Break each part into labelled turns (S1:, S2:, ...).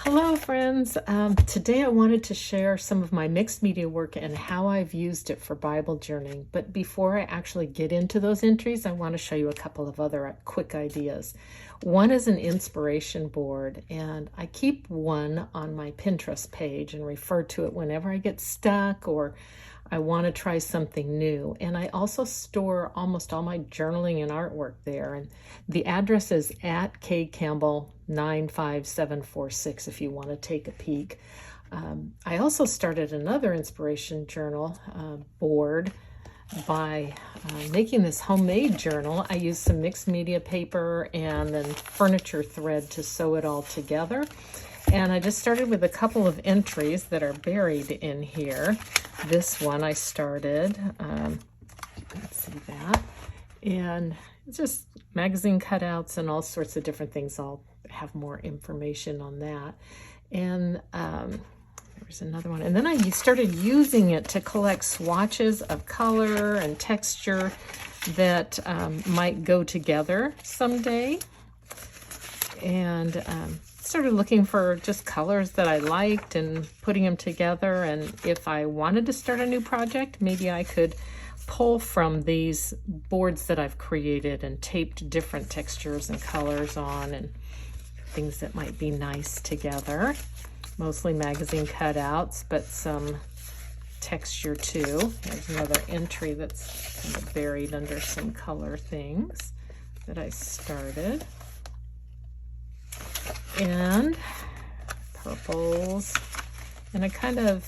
S1: Hello friends. Today I wanted to share some of my mixed media work and how I've used it for Bible journaling. But before I actually get into those entries, I want to show you a couple of other quick ideas. One is an inspiration board, and I keep one on my Pinterest page and refer to it whenever I get stuck or I want to try something new. And I also store almost all my journaling and artwork there. And the address is at kcampbell95746 if you want to take a peek. I also started another inspiration journal board by making this homemade journal. I used some mixed media paper and then furniture thread to sew it all together. And I just started with a couple of entries that are buried in here. This one I started, let's see that, and it's just magazine cutouts and all sorts of different things. I'll have more information on that. And there's another one. And then I started using it to collect swatches of color and texture that might go together someday. And started looking for just colors that I liked and putting them together. And if I wanted to start a new project, maybe I could pull from these boards that I've created and taped different textures and colors on and things that might be nice together. Mostly magazine cutouts, but some texture too. There's another entry that's kind of buried under some color things that I started. And purples, and I kind of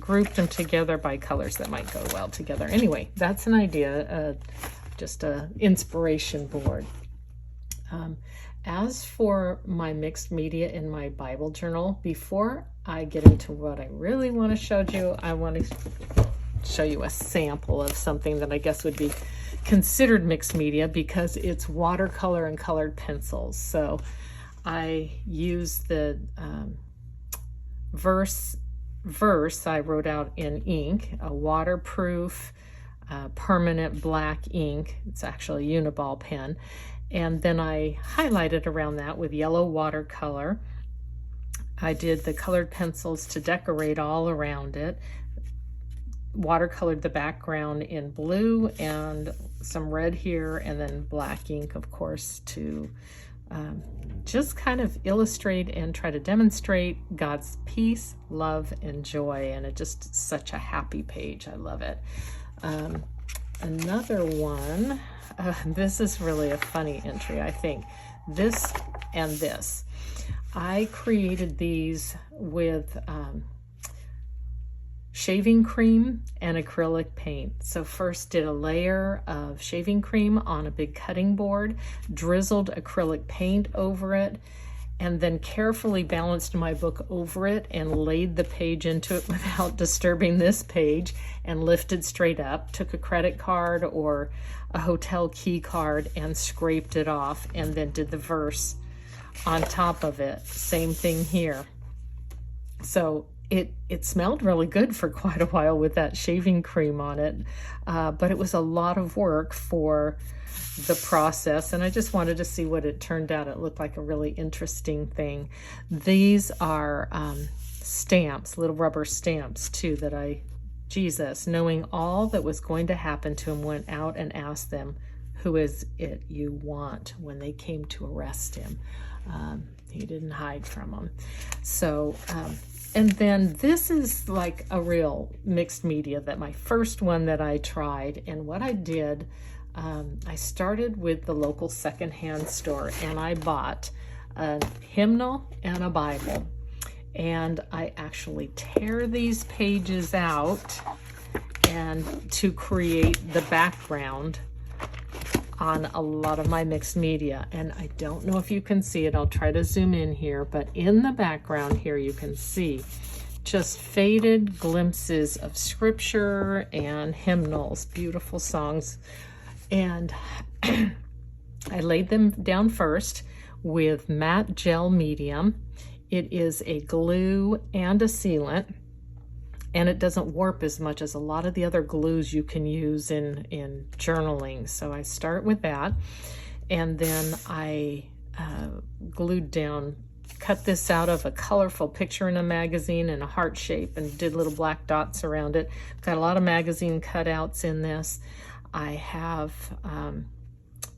S1: grouped them together by colors that might go well together. Anyway, that's an idea, just a inspiration board. As for my mixed media in my Bible journal, before I get into what I really want to show you, I want to show you a sample of something that I guess would be considered mixed media because it's watercolor and colored pencils. So I used the verse I wrote out in ink, a waterproof, permanent black ink. It's actually a Uniball pen. And then I highlighted around that with yellow watercolor. I did the colored pencils to decorate all around it. Watercolored the background in blue and some red here, and then black ink, of course, to just kind of illustrate and try to demonstrate God's peace, love, and joy. And it's just such a happy page. I love it. Another one, this is really a funny entry, I think. This and this. I created these with shaving cream and acrylic paint. So first did a layer of shaving cream on a big cutting board, drizzled acrylic paint over it, and then carefully balanced my book over it and laid the page into it without disturbing this page and lifted straight up, took a credit card or a hotel key card and scraped it off, and then did the verse on top of it. Same thing here. So it smelled really good for quite a while with that shaving cream on it, but it was a lot of work for the process, and I just wanted to see what it turned out. It looked like a really interesting thing. These are stamps, little rubber stamps too, that Jesus, knowing all that was going to happen to him, went out and asked them, "Who is it you want?" when they came to arrest him. He didn't hide from them. So and then this is like a real mixed media, that my first one that I tried. And what I did, I started with the local secondhand store, and I bought a hymnal and a Bible. And I actually tear these pages out and to create the background on a lot of my mixed media. And I don't know if you can see it. I'll try to zoom in here, but in the background here you can see just faded glimpses of scripture and hymnals, beautiful songs. And I laid them down first with matte gel medium. It is a glue and a sealant, and it doesn't warp as much as a lot of the other glues you can use in journaling. So I start with that, and then I glued down cut this out of a colorful picture in a magazine in a heart shape and did little black dots around it. Got a lot of magazine cutouts in this. I have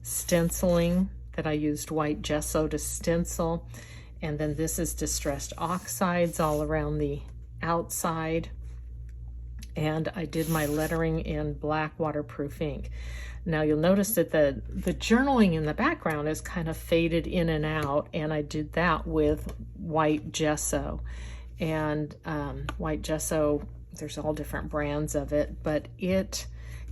S1: stenciling that I used white gesso to stencil. And then this is distressed oxides all around the outside. And I did my lettering in black waterproof ink. Now you'll notice that the journaling in the background is kind of faded in and out, and I did that with white gesso. And white gesso, there's all different brands of it, but it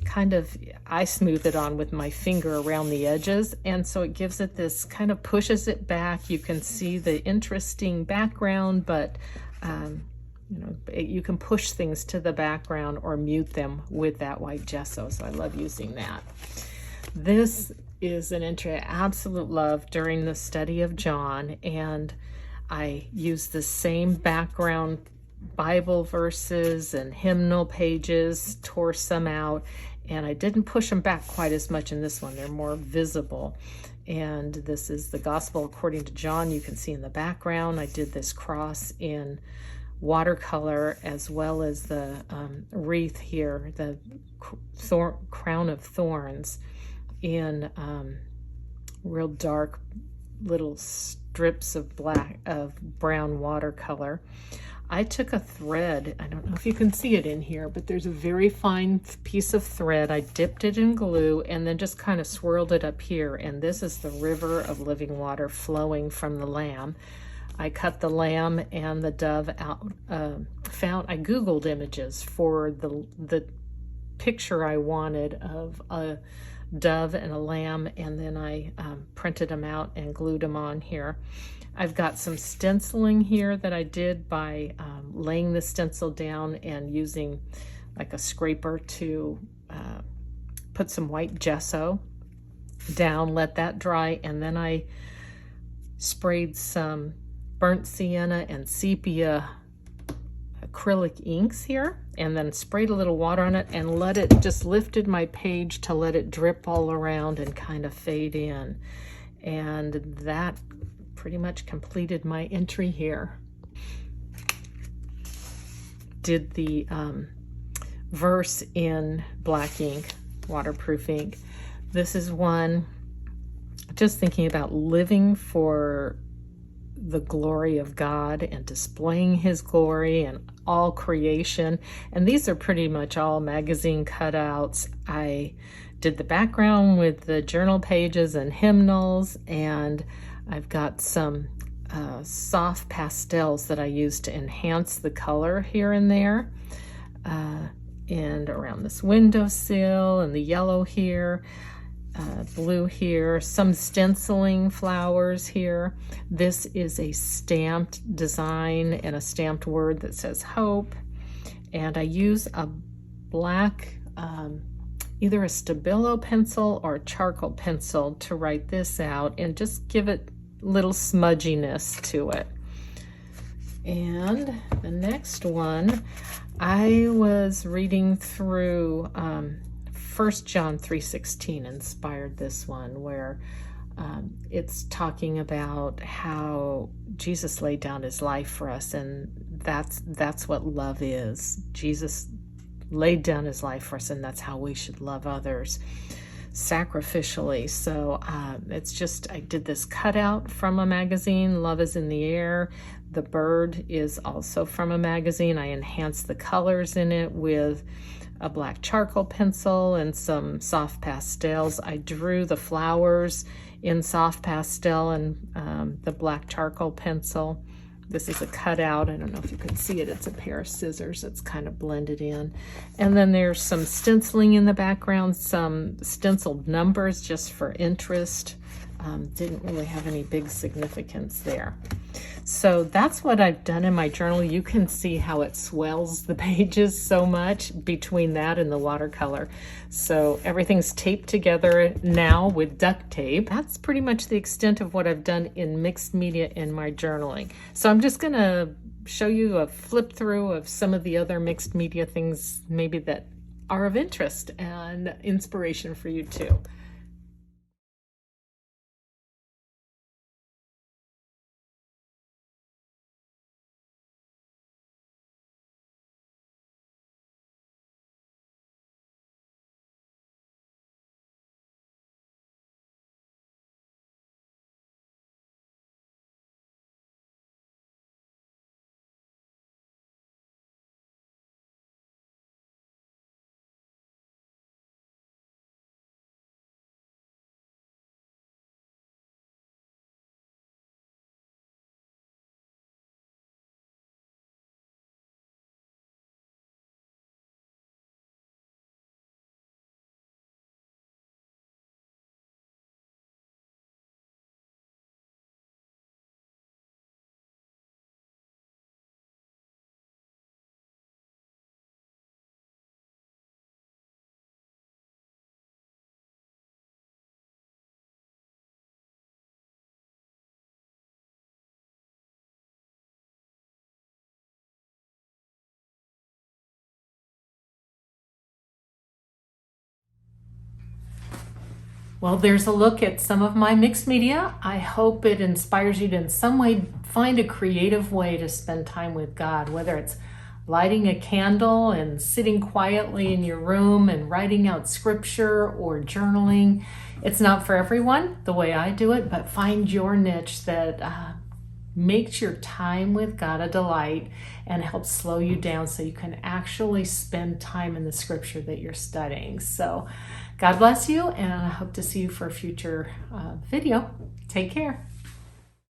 S1: kind of, I smooth it on with my finger around the edges, and so it gives it this, kind of pushes it back. You can see the interesting background, but you know, you can push things to the background or mute them with that white gesso, so I love using that. This is an entry I absolute love during the study of John, and I used the same background Bible verses and hymnal pages, tore some out, and I didn't push them back quite as much in this one. They're more visible. And this is the Gospel according to John. You can see in the background, I did this cross in watercolor, as well as the wreath here, the crown of thorns, in real dark little strips of brown watercolor. I took a thread, I don't know if you can see it in here, but there's a very fine piece of thread. I dipped it in glue and then just kind of swirled it up here, and this is the river of living water flowing from the lamb. I cut the lamb and the dove out. I Googled images for the picture I wanted of a dove and a lamb, and then I printed them out and glued them on here. I've got some stenciling here that I did by laying the stencil down and using like a scraper to put some white gesso down, let that dry, and then I sprayed some burnt sienna and sepia acrylic inks here, and then sprayed a little water on it and let it, just lifted my page to let it drip all around and kind of fade in. And that pretty much completed my entry here. Did the verse in black ink, waterproof ink. This is one just thinking about living for the glory of God and displaying his glory and all creation. And these are pretty much all magazine cutouts. I did the background with the journal pages and hymnals, and I've got some soft pastels that I use to enhance the color here and there, and around this windowsill, and the yellow here, blue here, some stenciling flowers here. This is a stamped design and a stamped word that says hope, and I use a black either a Stabilo pencil or a charcoal pencil to write this out and just give it little smudginess to it. And the next one, I was reading through 1 John 3:16 inspired this one, where it's talking about how Jesus laid down his life for us, and that's what love is. Jesus laid down his life for us, and that's how we should love others, sacrificially. So it's just, I did this cutout from a magazine, Love is in the Air. The bird is also from a magazine. I enhanced the colors in it with a black charcoal pencil and some soft pastels. I drew the flowers in soft pastel and the black charcoal pencil. This is a cutout. I don't know if you can see it. It's a pair of scissors. It's kind of blended in. And then there's some stenciling in the background, some stenciled numbers just for interest. Didn't really have any big significance there. So that's what I've done in my journal. You can see how it swells the pages so much between that and the watercolor. So everything's taped together now with duct tape. That's pretty much the extent of what I've done in mixed media in my journaling. So I'm just gonna show you a flip through of some of the other mixed media things maybe that are of interest and inspiration for you too. Well, there's a look at some of my mixed media. I hope it inspires you to in some way find a creative way to spend time with God, whether it's lighting a candle and sitting quietly in your room and writing out scripture or journaling. It's not for everyone the way I do it, but find your niche that makes your time with God a delight and helps slow you down so you can actually spend time in the scripture that you're studying. So God bless you, and I hope to see you for a future video. Take care.